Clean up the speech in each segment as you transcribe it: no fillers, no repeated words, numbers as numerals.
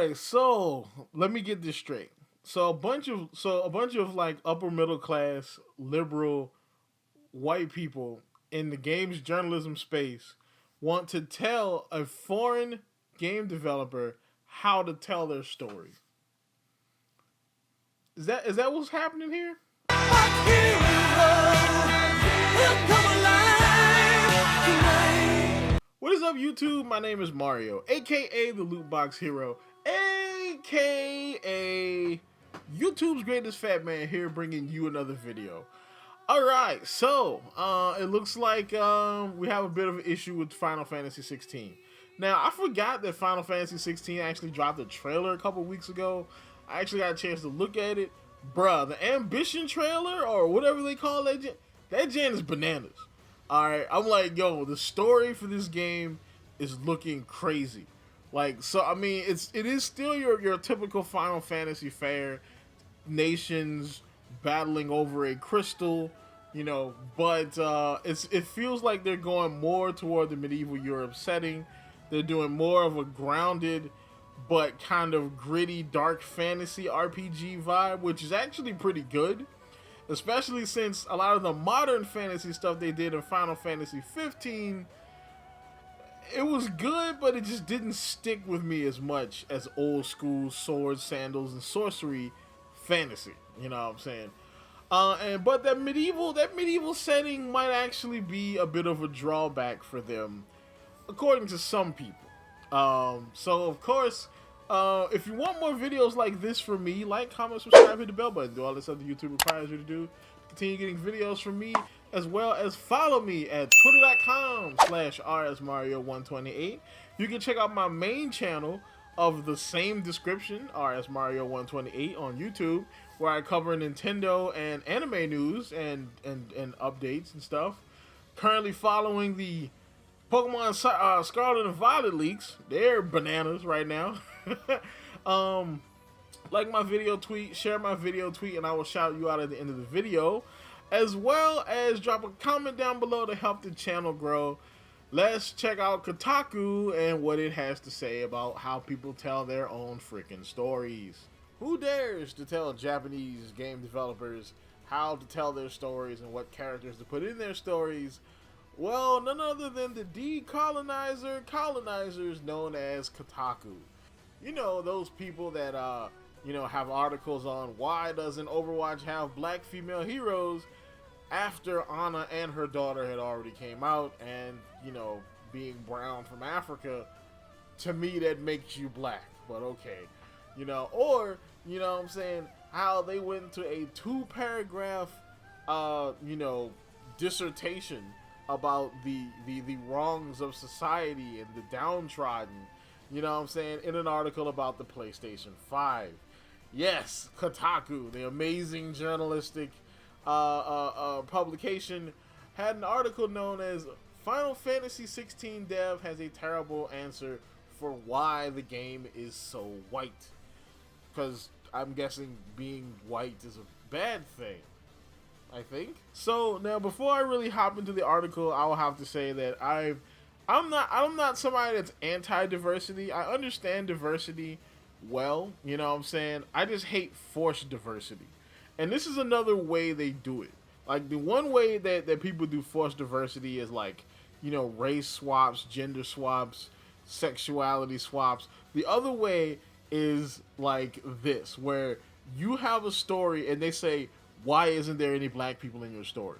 right, so let me get this straight. So a bunch of like upper middle class liberal white people in the games journalism space want to tell a foreign game developer how to tell their story. Is that what's happening here? What is up, YouTube? My name is Mario, aka the Loot Box Hero, aka YouTube's greatest fat man, here bringing you another video. Alright, so it looks like we have a bit of an issue with Final Fantasy 16. Now, I forgot that Final Fantasy 16 actually dropped a trailer a couple weeks ago. I actually got a chance to look at it. Bruh, the Ambition trailer, or whatever they call that gen is bananas. Alright, I'm like, yo, the story for this game is looking crazy. Like, so, I mean, it is still your typical Final Fantasy fare. Nations battling over a crystal, but it feels like they're going more toward the medieval Europe setting. They're doing more of a grounded but kind of gritty dark fantasy RPG vibe, which is actually pretty good, especially since a lot of the modern fantasy stuff they did in Final Fantasy 15, it was good, but it just didn't stick with me as much as old school swords, sandals, and sorcery fantasy. You know what I'm saying? But that medieval setting might actually be a bit of a drawback for them, according to some people. So of course, if you want more videos like this from me, like, comment, subscribe, hit the bell button, do all this other YouTube requires you to do. Continue getting videos from me, as well as follow me at twitter.com/rsmario128. You can check out my main channel of the same description, rsmario128 on YouTube, where I cover Nintendo and anime news and updates and stuff. Currently following the Pokemon Scarlet and Violet leaks. They're bananas right now. Like my video tweet, share my video tweet, and I will shout you out at the end of the video, as well as drop a comment down below to help the channel grow. Let's check out Kotaku and what it has to say about how people tell their own freaking stories. Who dares to tell Japanese game developers how to tell their stories and what characters to put in their stories? Well, none other than the colonizers known as Kotaku. You know, those people that, have articles on why doesn't Overwatch have black female heroes after Ana and her daughter had already came out, and, being brown from Africa, to me that makes you black, but okay. Or, what I'm saying, how they went to a 2-paragraph, dissertation about the wrongs of society and the downtrodden, in an article about the PlayStation 5. Yes, Kotaku, the amazing journalistic publication, had an article known as Final Fantasy 16 Dev has a terrible answer for why the game is so white. Because I'm guessing being white is a bad thing, I think. So now, before I really hop into the article, I will have to say that I'm not somebody that's anti-diversity. I understand diversity well, I just hate forced diversity. And this is another way they do it. Like, the one way that people do forced diversity is like, race swaps, gender swaps, sexuality swaps. The other way is like this, where you have a story and they say, why isn't there any black people in your story?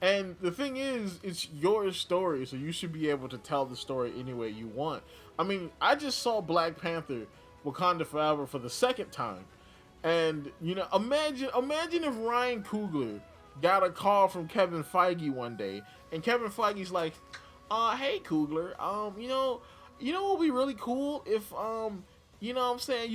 And the thing is, it's your story, so you should be able to tell the story any way you want. I mean, I just saw Black Panther Wakanda Forever for the second time. And, imagine if Ryan Coogler got a call from Kevin Feige one day, and Kevin Feige's like, hey Coogler, you know what would be really cool if, you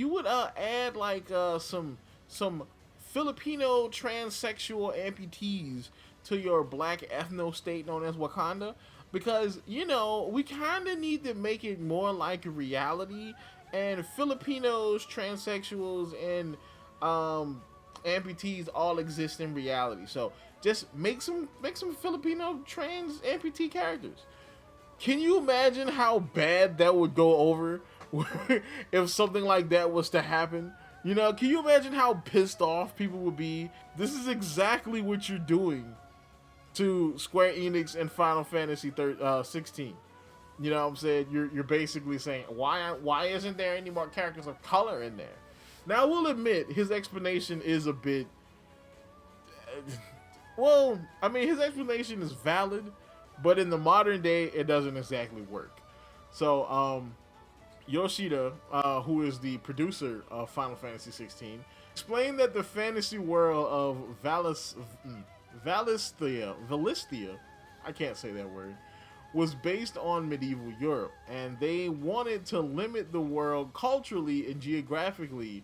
would add like some Filipino transsexual amputees to your black ethno state known as Wakanda, because we kind of need to make it more like a reality, and Filipinos, transsexuals, and amputees all exist in reality. So just make some Filipino trans amputee characters. Can you imagine how bad that would go over if something like that was to happen. You know, can you imagine how pissed off people would be? This is exactly what you're doing to Square Enix and Final Fantasy 16. You know what I'm saying? You're basically saying, why isn't there any more characters of color in there? Now, I will admit, his explanation is a bit... Well, I mean, his explanation is valid, but in the modern day, it doesn't exactly work. So, Yoshida, who is the producer of Final Fantasy 16, explained that the fantasy world of Valisthea, I can't say that word, was based on medieval Europe, and they wanted to limit the world culturally and geographically.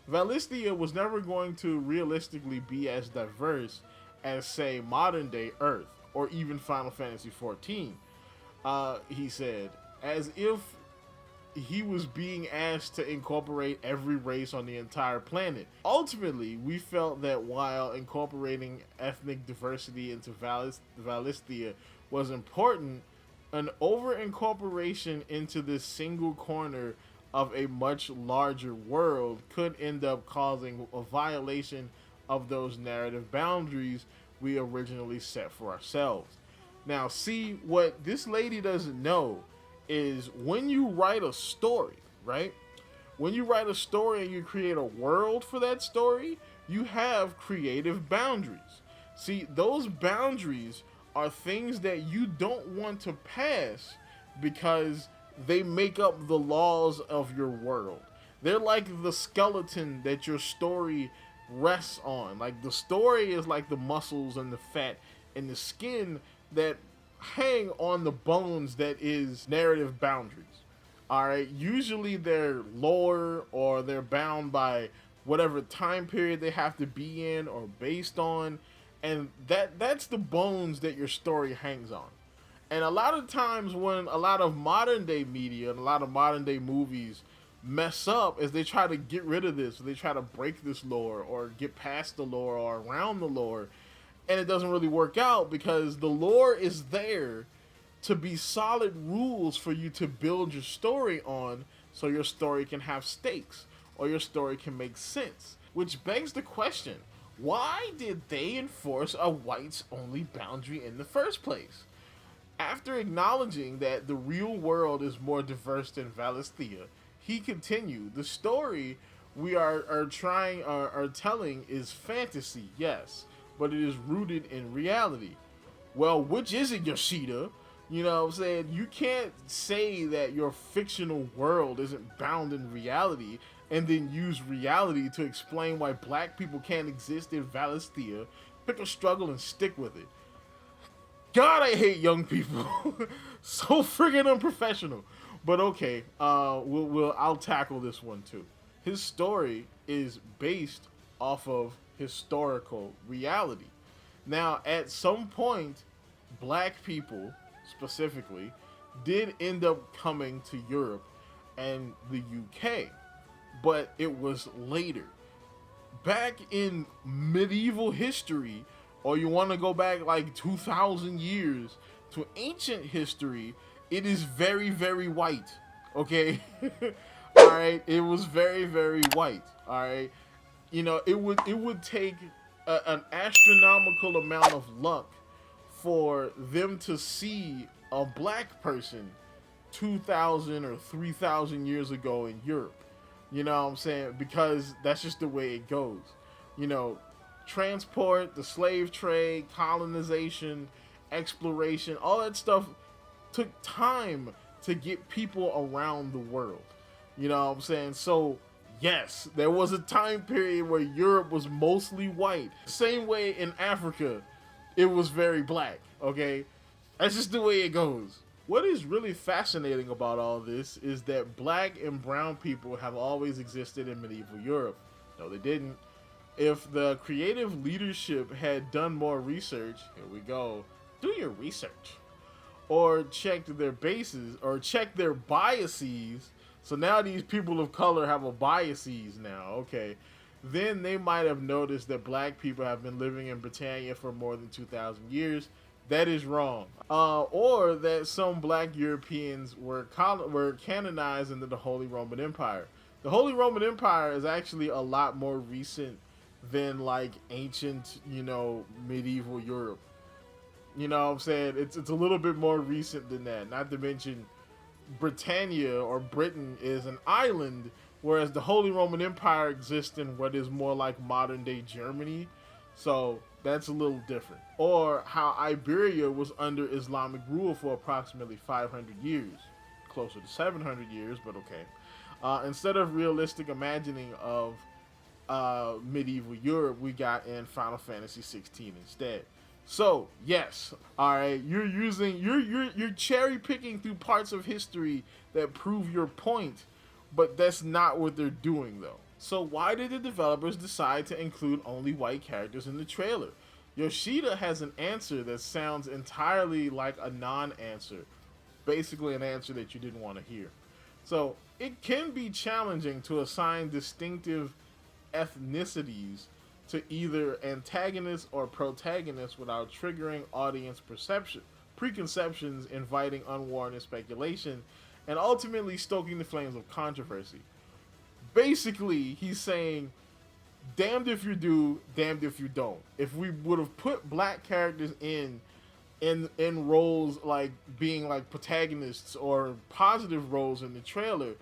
Valisthea was never going to realistically be as diverse as, say, modern-day Earth, or even Final Fantasy XIV, he said, as if he was being asked to incorporate every race on the entire planet. Ultimately, we felt that while incorporating ethnic diversity into Valisthea was important, an over-incorporation into this single corner of a much larger world could end up causing a violation of those narrative boundaries we originally set for ourselves. Now, see, what this lady doesn't know is when you write a story, right? When you write a story and you create a world for that story, you have creative boundaries. See, those boundaries are things that you don't want to pass because they make up the laws of your world. They're like the skeleton that your story rests on. Like, the story is like the muscles and the fat and the skin that hang on the bones that is narrative boundaries. Alright, usually they're lore or they're bound by whatever time period they have to be in or based on, and that's the bones that your story hangs on. And a lot of times when a lot of modern day media and a lot of modern day movies mess up is they try to get rid of this, or they try to break this lore or get past the lore or around the lore, and it doesn't really work out because the lore is there to be solid rules for you to build your story on, so your story can have stakes or your story can make sense. Which begs the question, why did they enforce a whites only boundary in the first place? After acknowledging that the real world is more diverse than Valisthea, he continued, the story we are telling is fantasy, yes, but it is rooted in reality. Well, which is it, Yoshida? You know what I'm saying? You can't say that your fictional world isn't bound in reality and then use reality to explain why black people can't exist in Valisthea. Pick a struggle and stick with it. God, I hate young people. So friggin' unprofessional. But okay, I'll tackle this one too. His story is based off of historical reality. Now, at some point, black people specifically did end up coming to Europe and the UK, but it was later. Back in medieval history, or you want to go back like 2,000 years to ancient history, it is very, very white. Okay? All right, it was very, very white. All right, you know, it would take an astronomical amount of luck for them to see a black person 2,000 or 3,000 years ago in Europe. You know what I'm saying? Because that's just the way it goes. You know, transport, the slave trade, colonization, exploration, all that stuff took time to get people around the world. You know what I'm saying? So, yes, there was a time period where Europe was mostly white. Same way in Africa, it was very black, okay? That's just the way it goes. What is really fascinating about all this is that black and brown people have always existed in medieval Europe. No, they didn't. If the creative leadership had done more research, here we go, do your research, or checked their bases, or checked their biases, so now these people of color have a biases now, okay, then they might have noticed that black people have been living in Britannia for more than 2,000 years. That is wrong. Or that some black Europeans were canonized into the Holy Roman Empire. The Holy Roman Empire is actually a lot more recent than like ancient, medieval Europe. You know what I'm saying? It's a little bit more recent than that. Not to mention Britannia or Britain is an island, whereas the Holy Roman Empire exists in what is more like modern day Germany. So that's a little different. Or how Iberia was under Islamic rule for approximately 500 years, closer to 700 years, but okay. Instead of realistic imagining of medieval Europe, we got in Final Fantasy 16 instead. So yes, all right, you're cherry picking through parts of history that prove your point, but that's not what they're doing though. So why did the developers decide to include only white characters in the trailer? Yoshida has an answer that sounds entirely like a non-answer, basically an answer that you didn't want to hear. So it can be challenging to assign distinctive ethnicities to either antagonists or protagonists without triggering audience preconceptions, inviting unwarranted speculation, and ultimately stoking the flames of controversy. Basically, he's saying, damned if you do, damned if you don't. If we would have put black characters in roles like being like protagonists or positive roles in the trailer,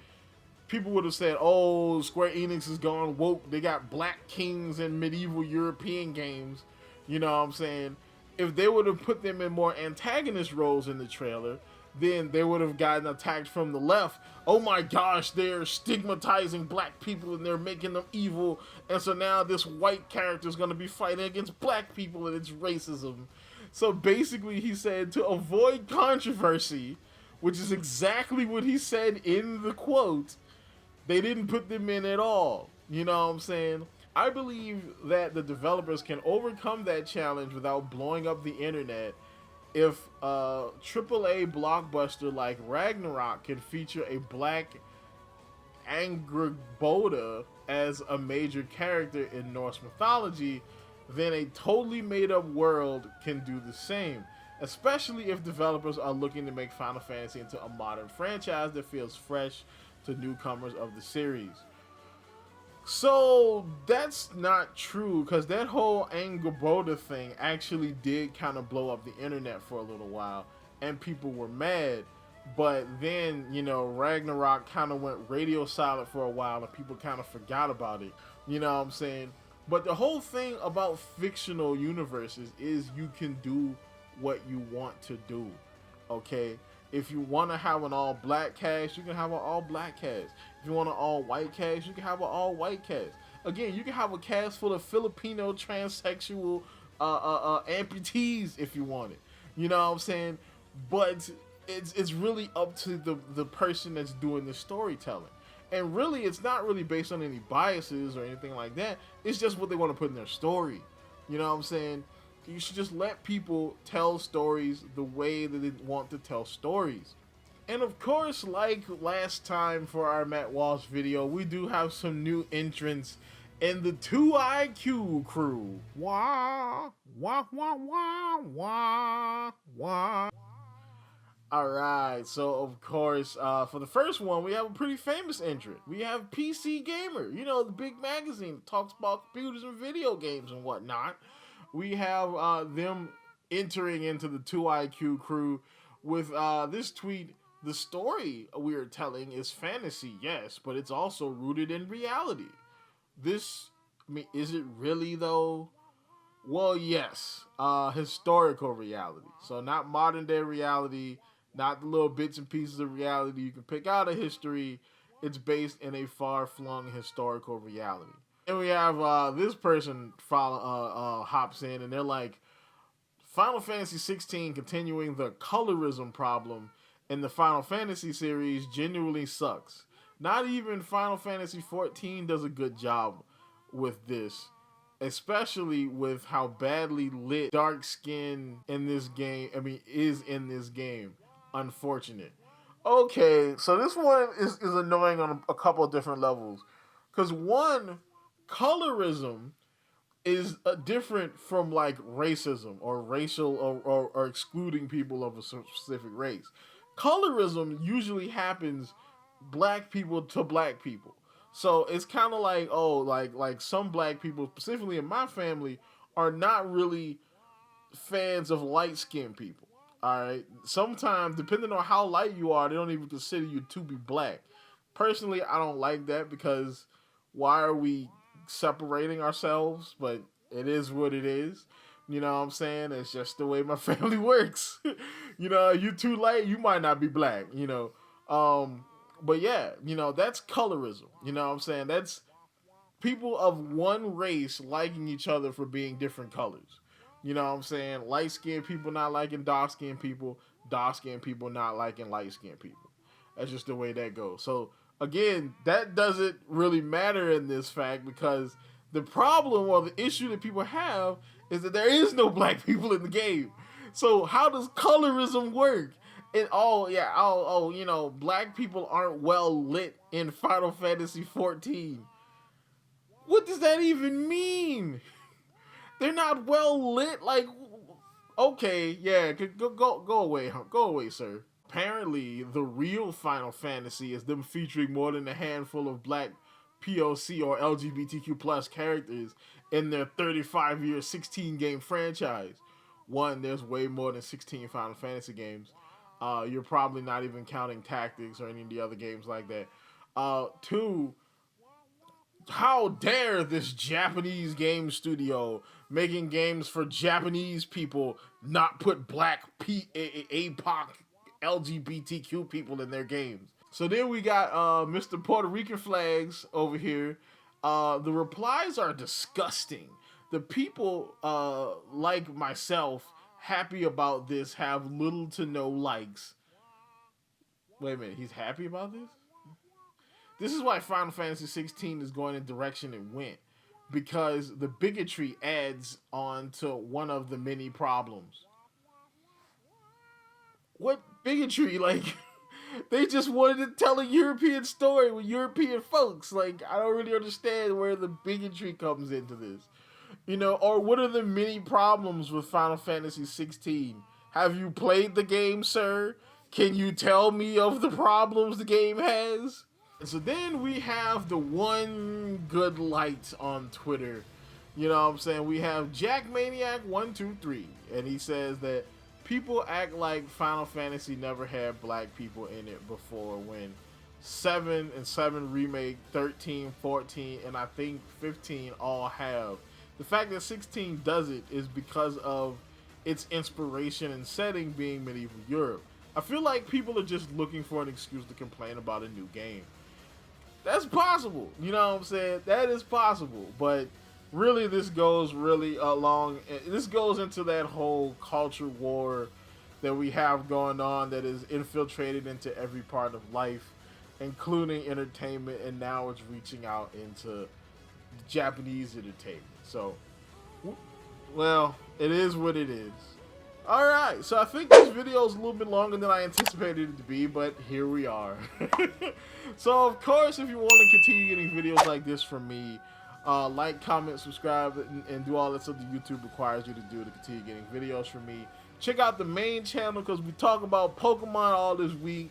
people would have said, "Oh, Square Enix is gone woke. They got black kings in medieval European games." You know what I'm saying? If they would have put them in more antagonist roles in the trailer, then they would have gotten attacked from the left. Oh my gosh, they're stigmatizing black people and they're making them evil. And so now this white character is going to be fighting against black people and it's racism. So basically he said to avoid controversy, which is exactly what he said in the quote, they didn't put them in at all. You know what I'm saying? I believe that the developers can overcome that challenge without blowing up the internet if a AAA blockbuster like Ragnarok can feature a black Angrboda as a major character in Norse mythology, then a totally made up world can do the same. Especially if developers are looking to make Final Fantasy into a modern franchise that feels fresh to newcomers of the series. So that's not true, because that whole Angrboda thing actually did kind of blow up the internet for a little while and people were mad. But then, Ragnarok kind of went radio silent for a while and people kind of forgot about it. You know what I'm saying? But the whole thing about fictional universes is you can do what you want to do. Okay? If you want to have an all-black cast, you can have an all-black cast. If you want an all-white cast, you can have an all-white cast. Again, you can have a cast full of Filipino transsexual amputees if you want it. You know what I'm saying? But it's really up to the person that's doing the storytelling. And really, it's not really based on any biases or anything like that. It's just what they want to put in their story. You know what I'm saying? You should just let people tell stories the way that they want to tell stories. And of course, like last time for our Matt Walsh video, we do have some new entrants in the 2IQ crew. Wah, wah, wah, wah, wah, wah. Alright, so of course, for the first one, we have a pretty famous entrant. We have PC Gamer, the big magazine that talks about computers and video games and whatnot. We have them entering into the 2IQ crew with this tweet. The story we are telling is fantasy, yes, but it's also rooted in reality. Is it really though? Well, yes, historical reality. So not modern day reality, not the little bits and pieces of reality you can pick out of history. It's based in a far-flung historical reality. And we have this person hops in and they're like, Final Fantasy 16 continuing the colorism problem in the Final Fantasy series genuinely sucks. Not even Final Fantasy 14 does a good job with this, especially with how badly lit dark skin in this game, is in this game. Unfortunate. Okay, so this one is annoying on a couple of different levels. Because one, colorism is different from like racism or racial or excluding people of a specific race. Colorism usually happens black people to black people. So it's kind of like, oh, like some black people, specifically in my family, are not really fans of light skinned people. All right. Sometimes, depending on how light you are, they don't even consider you to be black. Personally, I don't like that because why are we separating ourselves? But it is what it is. You know what I'm saying? It's just the way my family works. You know, you too light, you might not be black, you know. But yeah, you know, that's colorism. You know what I'm saying? That's people of one race liking each other for being different colors. You know what I'm saying? Light skinned people not liking dark skinned people not liking light skinned people. That's just the way that goes. So again, that doesn't really matter in this fact because the problem or the issue that people have is that there is no black people in the game. So how does colorism work? And you know, black people aren't well lit in Final Fantasy 14. What does that even mean? They're not well lit. Like, okay, yeah, go away, go away, sir. Apparently, the real Final Fantasy is them featuring more than a handful of black POC or LGBTQ plus characters in their 35-year 16 game franchise. One, there's way more than 16 Final Fantasy games. You're probably not even counting Tactics or any of the other games like that. Two, how dare this Japanese game studio making games for Japanese people not put black APOC LGBTQ people in their games. So then we got Mr. Puerto Rican Flags over here. The replies are disgusting. The people like myself happy about this have little to no likes. Wait a minute, he's happy about this? This is why Final Fantasy 16 is going in the direction it went. Because the bigotry adds on to one of the many problems. What bigotry? Like, they just wanted to tell a European story with European folks. Like, I don't really understand where the bigotry comes into this. You know, or what are the many problems with Final Fantasy 16? Have you played the game, sir? Can you tell me of the problems the game has? And so then we have the one good light on Twitter. You know what I'm saying? We have Jack Maniac 123, and he says that people act like Final Fantasy never had black people in it before when 7 and 7 Remake, 13, 14, and I think 15 all have. The fact that 16 does it is because of its inspiration and setting being medieval Europe. I feel like people are just looking for an excuse to complain about a new game. That's possible. You know what I'm saying? That is possible. But really, this goes really along. This goes into that whole culture war that we have going on that is infiltrated into every part of life, including entertainment, and now it's reaching out into Japanese entertainment. So, well, it is what it is. Alright, so I think this video is a little bit longer than I anticipated it to be, but here we are. So, of course, if you want to continue getting videos like this from me, like, comment, subscribe, and do all that stuff that YouTube requires you to do to continue getting videos from me. Check out the main channel because we talk about Pokemon all this week.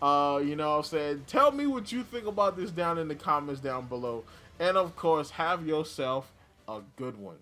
You know what I'm saying? Tell me what you think about this down in the comments down below. And, of course, have yourself a good one.